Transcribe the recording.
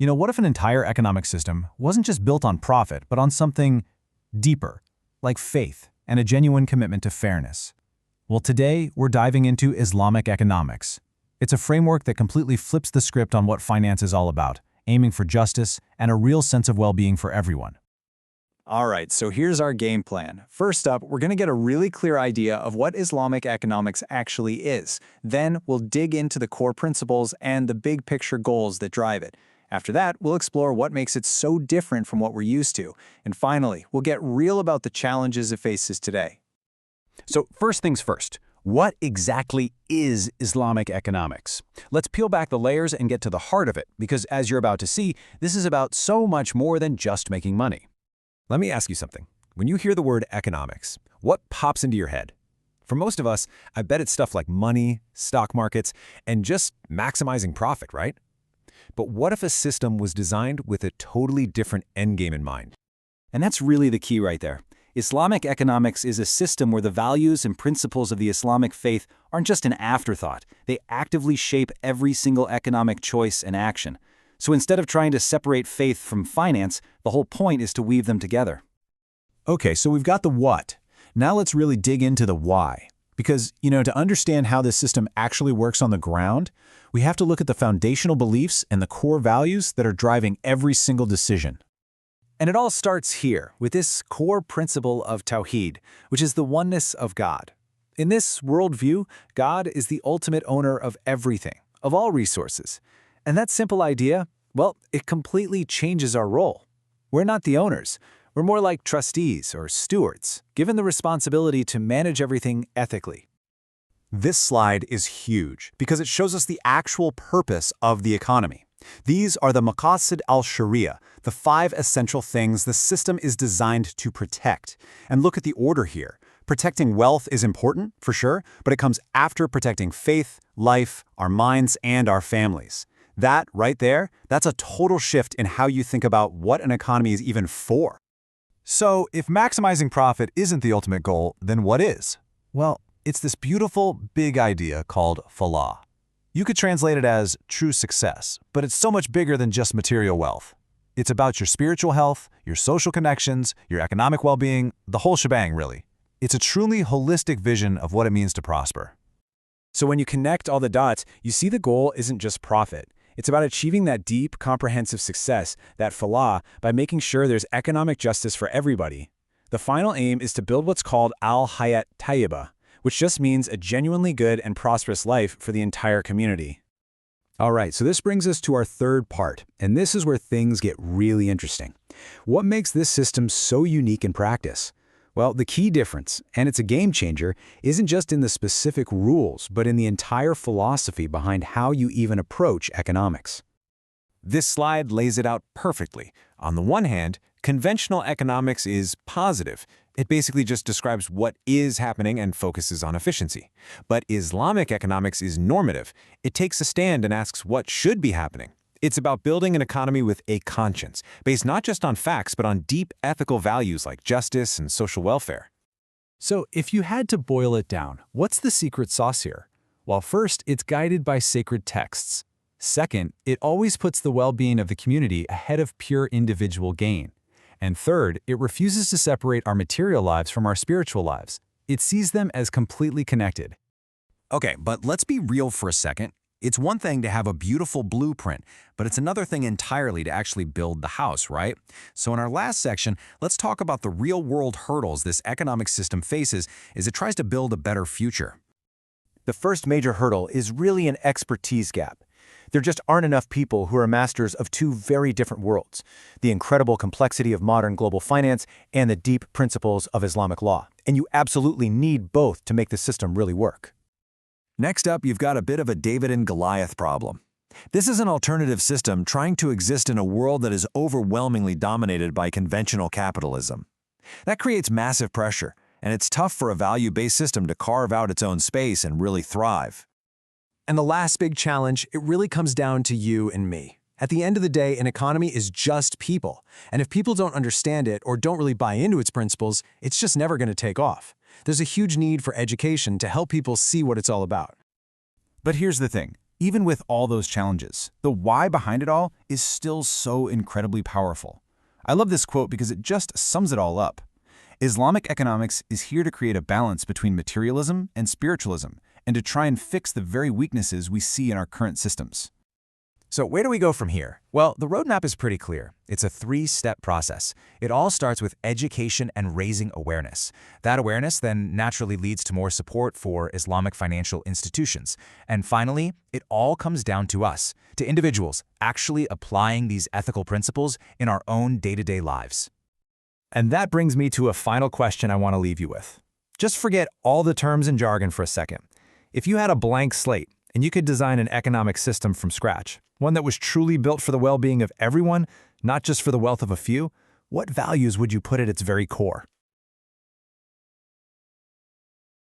What if an entire economic system wasn't just built on profit, but on something deeper, like faith and a genuine commitment to fairness? Well, today we're diving into Islamic economics. It's a framework that completely flips the script on what finance is all about, aiming for justice and a real sense of well-being for everyone. All right, so here's our game plan. First up, we're going to get a really clear idea of what Islamic economics actually is. Then we'll dig into the core principles and the big picture goals that drive it. After that, we'll explore what makes it so different from what we're used to. And finally, we'll get real about the challenges it faces today. So first things first, what exactly is Islamic economics? Let's peel back the layers and get to the heart of it, because as you're about to see, this is about so much more than just making money. Let me ask you something. When you hear the word economics, what pops into your head? For most of us, I bet it's stuff like money, stock markets, and just maximizing profit, right? But what if a system was designed with a totally different endgame in mind? And that's really the key right there. Islamic economics is a system where the values and principles of the Islamic faith aren't just an afterthought. They actively shape every single economic choice and action. So instead of trying to separate faith from finance, the whole point is to weave them together. Okay, so we've got the what. Now let's really dig into the why. Because, to understand how this system actually works on the ground, we have to look at the foundational beliefs and the core values that are driving every single decision. And it all starts here, with this core principle of Tawheed, which is the oneness of God. In this worldview, God is the ultimate owner of everything, of all resources. And that simple idea, well, it completely changes our role. We're not the owners. We're more like trustees or stewards, given the responsibility to manage everything ethically. This slide is huge because it shows us the actual purpose of the economy. These are the maqasid al-Sharia, the 5 essential things the system is designed to protect. And look at the order here. Protecting wealth is important, for sure, but it comes after protecting faith, life, our minds, and our families. That, right there, that's a total shift in how you think about what an economy is even for. So, if maximizing profit isn't the ultimate goal, then what is? Well, it's this beautiful, big idea called falah. You could translate it as true success, but it's so much bigger than just material wealth. It's about your spiritual health, your social connections, your economic well-being, the whole shebang, really. It's a truly holistic vision of what it means to prosper. So when you connect all the dots, you see the goal isn't just profit. It's about achieving that deep, comprehensive success, that falah, by making sure there's economic justice for everybody. The final aim is to build what's called al-hayat tayyibah, which just means a genuinely good and prosperous life for the entire community. All right, so this brings us to our third part, and this is where things get really interesting. What makes this system so unique in practice? Well, the key difference, and it's a game changer, isn't just in the specific rules, but in the entire philosophy behind how you even approach economics. This slide lays it out perfectly. On the one hand, conventional economics is positive. It basically just describes what is happening and focuses on efficiency. But Islamic economics is normative. It takes a stand and asks what should be happening. It's about building an economy with a conscience, based not just on facts, but on deep ethical values like justice and social welfare. So, if you had to boil it down, what's the secret sauce here? Well, first, it's guided by sacred texts. Second, it always puts the well-being of the community ahead of pure individual gain. And third, it refuses to separate our material lives from our spiritual lives. It sees them as completely connected. Okay, but let's be real for a second. It's one thing to have a beautiful blueprint, but it's another thing entirely to actually build the house, right? So in our last section, let's talk about the real-world hurdles this economic system faces as it tries to build a better future. The first major hurdle is really an expertise gap. There just aren't enough people who are masters of two very different worlds, the incredible complexity of modern global finance and the deep principles of Islamic law. And you absolutely need both to make the system really work. Next up, you've got a bit of a David and Goliath problem. This is an alternative system trying to exist in a world that is overwhelmingly dominated by conventional capitalism. That creates massive pressure, and it's tough for a value-based system to carve out its own space and really thrive. And the last big challenge, it really comes down to you and me. At the end of the day, an economy is just people. And if people don't understand it or don't really buy into its principles, it's just never going to take off. There's a huge need for education to help people see what it's all about. But here's the thing. Even with all those challenges, the why behind it all is still so incredibly powerful. I love this quote because it just sums it all up. Islamic economics is here to create a balance between materialism and spiritualism, and to try and fix the very weaknesses we see in our current systems. So where do we go from here? Well, the roadmap is pretty clear. It's a three-step process. It all starts with education and raising awareness. That awareness then naturally leads to more support for Islamic financial institutions. And finally, it all comes down to us, to individuals actually applying these ethical principles in our own day-to-day lives. And that brings me to a final question I want to leave you with. Just forget all the terms and jargon for a second. If you had a blank slate and you could design an economic system from scratch, one that was truly built for the well-being of everyone, not just for the wealth of a few, what values would you put at its very core?